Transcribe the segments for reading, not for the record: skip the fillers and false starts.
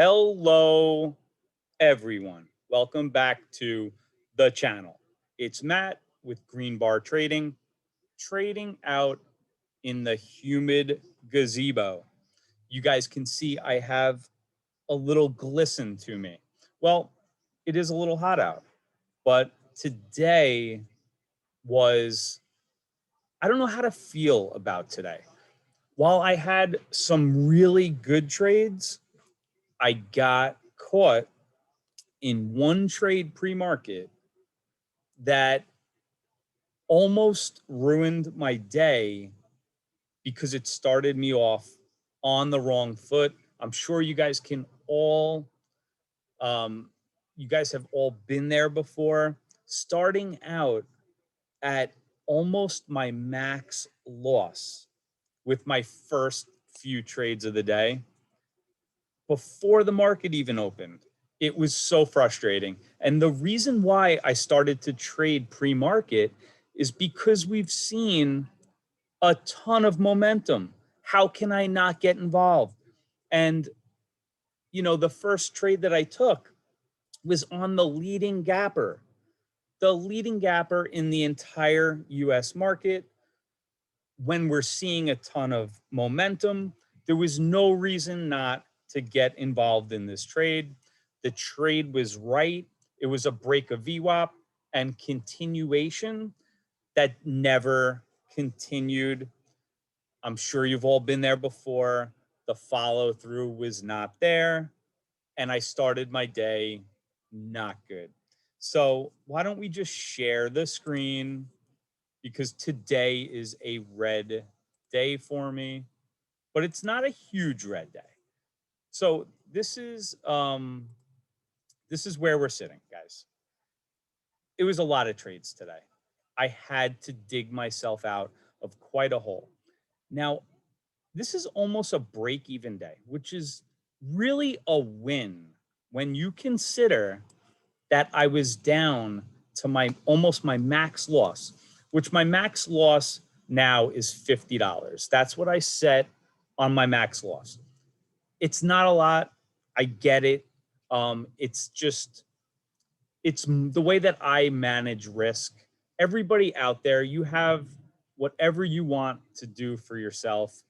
Hello, everyone. Welcome back to the channel. It's Matt with Green Bar Trading, trading out in the humid gazebo. You guys can see I have a little glisten to me. Well, it is a little hot out, but today was, I don't know how to feel about today. While I had some really good trades, I got caught in one trade pre-market that almost ruined my day because it started me off on the wrong foot. I'm sure you guys can all, you guys have all been there before. Starting out at almost my max loss with my first few trades of the day before the market even opened. It was so frustrating. And the reason why I started to trade pre-market is because we've seen a ton of momentum. How can I not get involved? And, the first trade that I took was on the leading gapper, in the entire US market. When we're seeing a ton of momentum, there was no reason not to get involved in this trade. The trade was right. It was a break of VWAP and continuation that never continued. I'm sure you've all been there before. The follow through was not there. And I started my day not good. So, why don't we just share the screen? Because today is a red day for me, but it's not a huge red day. So this is where we're sitting, guys. It was a lot of trades today. I had to dig myself out of quite a hole. Now, this is almost a break even day, which is really a win when you consider that I was down to my almost my max loss, which my max loss now is $50. That's what I set on my max loss. It's not a lot. I get it. It's just it's the way that I manage risk. Everybody out there, you have whatever you want to do for yourself.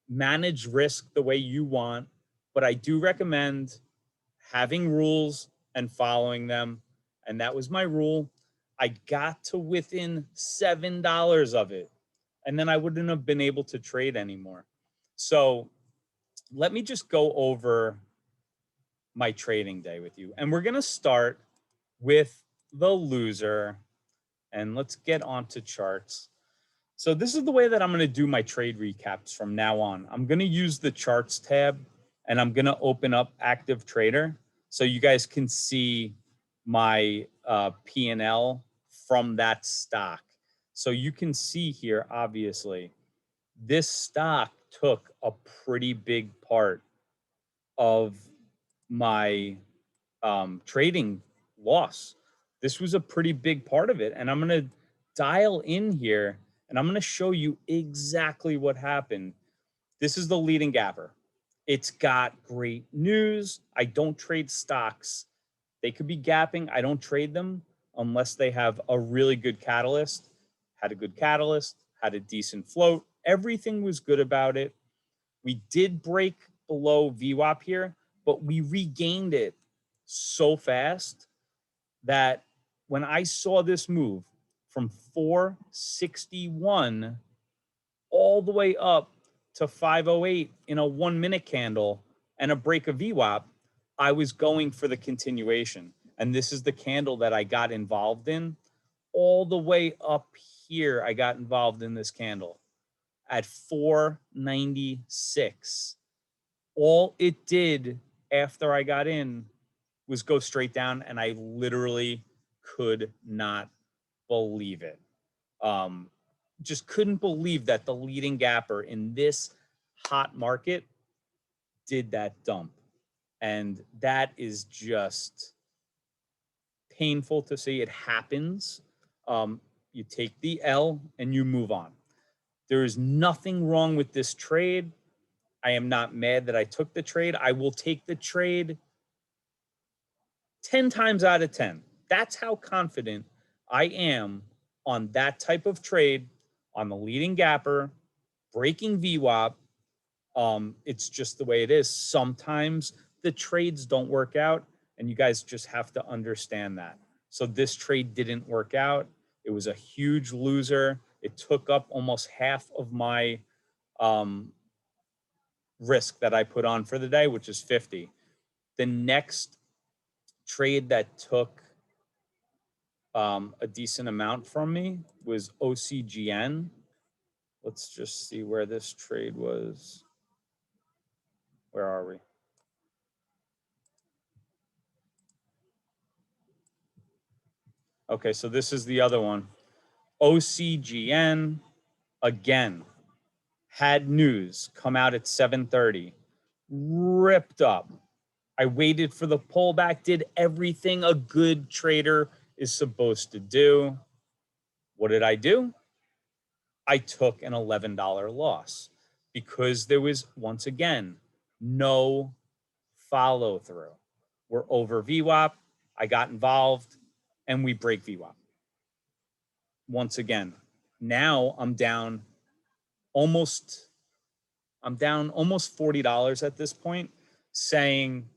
Manage risk the way you want, but I do recommend having rules and following them. And that was my rule. I got to within $7 of it, and then I wouldn't have been able to trade anymore. So let me just go over my trading day with you. And we're going to start with the loser. And let's get onto charts. So this is the way that I'm going to do my trade recaps from now on. I'm going to use the charts tab, and I'm going to open up active trader so you guys can see my P&L from that stock. So you can see here, obviously, this stock took a pretty big part of my trading loss. This was a pretty big part of it. And I'm going to dial in here and I'm going to show you exactly what happened. This is the leading gapper. It's got great news. I don't trade stocks. They could be gapping. I don't trade them unless they have a really good catalyst. Had a good catalyst, had a decent float. Everything was good about it. We did break below VWAP here, but we regained it so fast that when I saw this move from 461 all the way up to 508 in a 1 minute candle and a break of VWAP, I was going for the continuation. And this is the candle that I got involved in. All the way up here, I got involved in this candle at 496. All it did after I got in was go straight down, and I literally could not believe it. Um, just couldn't believe that the leading gapper in this hot market did that dump. And that is just painful to see. It happens. You take the L and you move on. There is nothing wrong with this trade. I am not mad that I took the trade. I will take the trade 10 times out of 10. That's how confident I am on that type of trade, on the leading gapper, breaking VWAP. It's just the way it is. Sometimes the trades don't work out, and you guys just have to understand that. So this trade didn't work out. It was a huge loser. It took up almost half of my risk that I put on for the day, which is 50. The next trade that took a decent amount from me was OCGN. Let's just see where this trade was. Where are we? Okay, so this is the other one. OCGN, again, had news come out at 7:30, ripped up. I waited for the pullback, did everything a good trader is supposed to do. What did I do? I took an $11 loss because there was, once again, no follow through. We're over VWAP. I got involved and we break VWAP. Once again, now I'm down almost $40 at this point, saying,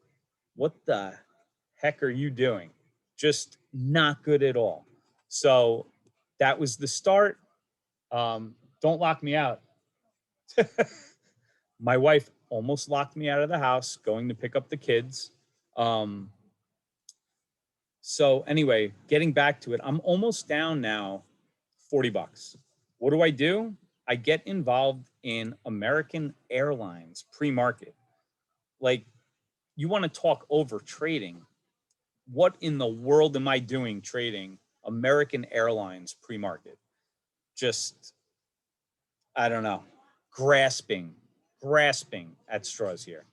what the heck are you doing? Just not good at all. So that was the start. Don't lock me out. My wife almost locked me out of the house going to pick up the kids. So anyway, getting back to it, I'm almost down now $40. What do? I get involved in American Airlines pre-market. Like, you want to talk over trading. What in the world am I doing trading American Airlines pre-market? Just, I don't know, grasping at straws here.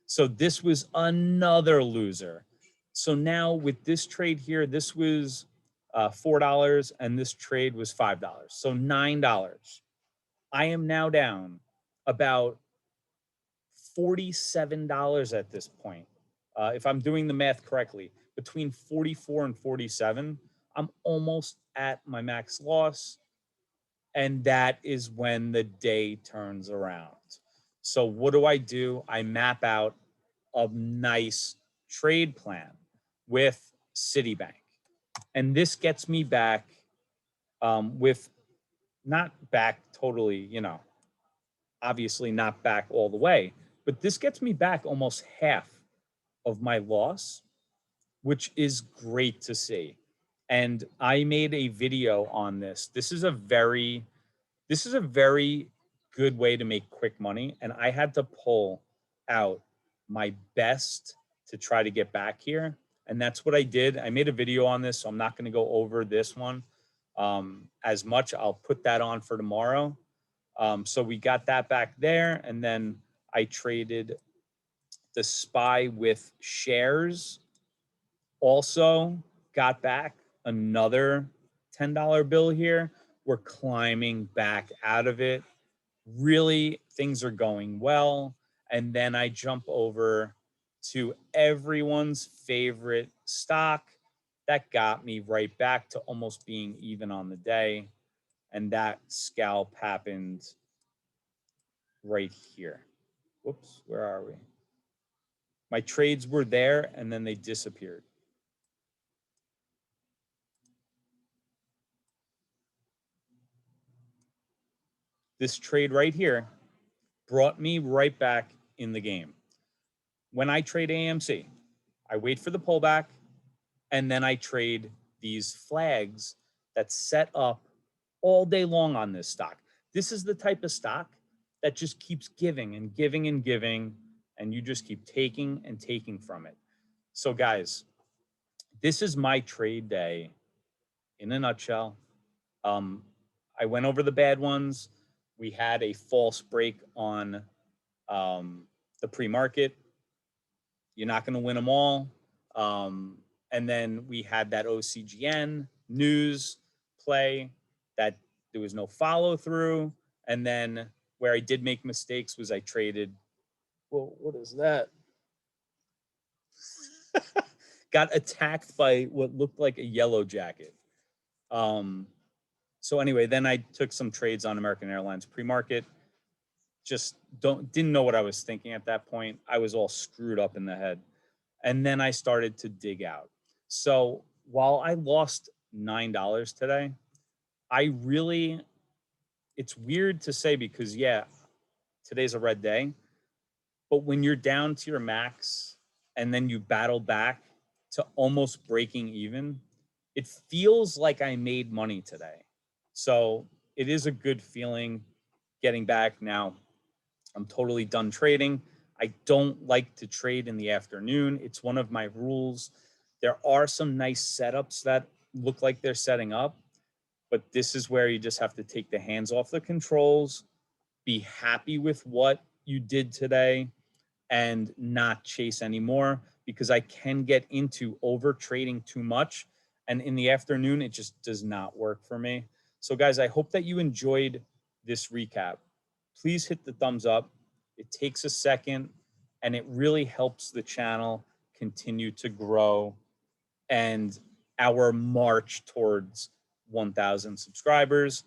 So this was another loser. So now with this trade here, this was $4 and this trade was $5. So $9. I am now down about $47 at this point. If I'm doing the math correctly, between 44 and 47, I'm almost at my max loss. And that is when the day turns around. So what do? I map out a nice trade plan with Citibank. And this gets me back with not back totally, obviously not back all the way, but this gets me back almost half of my loss, which is great to see. And I made a video on this. This is a very good way to make quick money. And I had to pull out my best to try to get back here. And that's what I did. I made a video on this, so I'm not going to go over this one as much. I'll put that on for tomorrow. So we got that back there. And then I traded the SPY with shares. Also got back another $10 bill here. We're climbing back out of it. Really, things are going well. And then I jump over to everyone's favorite stock. That got me right back to almost being even on the day. And that scalp happened right here. Whoops, where are we? My trades were there and then they disappeared. This trade right here brought me right back in the game. When I trade AMC, I wait for the pullback and then I trade these flags that set up all day long on this stock. This is the type of stock that just keeps giving and giving and giving, and you just keep taking and taking from it. So guys, this is my trade day in a nutshell. I went over the bad ones. We had a false break on the pre-market. You're not going to win them all. And then we had that OCGN news play that there was no follow through. And then where I did make mistakes was I traded Whoa, what is that? Got attacked by what looked like a yellow jacket. Um, so anyway, then I took some trades on American Airlines pre-market. Just didn't know what I was thinking at that point. I was all screwed up in the head. And then I started to dig out. So while I lost $9 today, I really, it's weird to say because yeah, today's a red day, but when you're down to your max and then you battle back to almost breaking even, it feels like I made money today. So it is a good feeling getting back now. I'm totally done trading. I don't like to trade in the afternoon. It's one of my rules. There are some nice setups that look like they're setting up, but this is where you just have to take the hands off the controls, be happy with what you did today, and not chase anymore because I can get into over trading too much. And in the afternoon, it just does not work for me. So, guys, I hope that you enjoyed this recap. Please hit the thumbs up. It takes a second and it really helps the channel continue to grow and our march towards 1,000 subscribers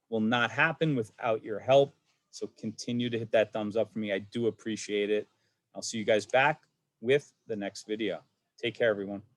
will not happen without your help. So continue to hit that thumbs up for me. I do appreciate it. I'll see you guys back with the next video. Take care, everyone.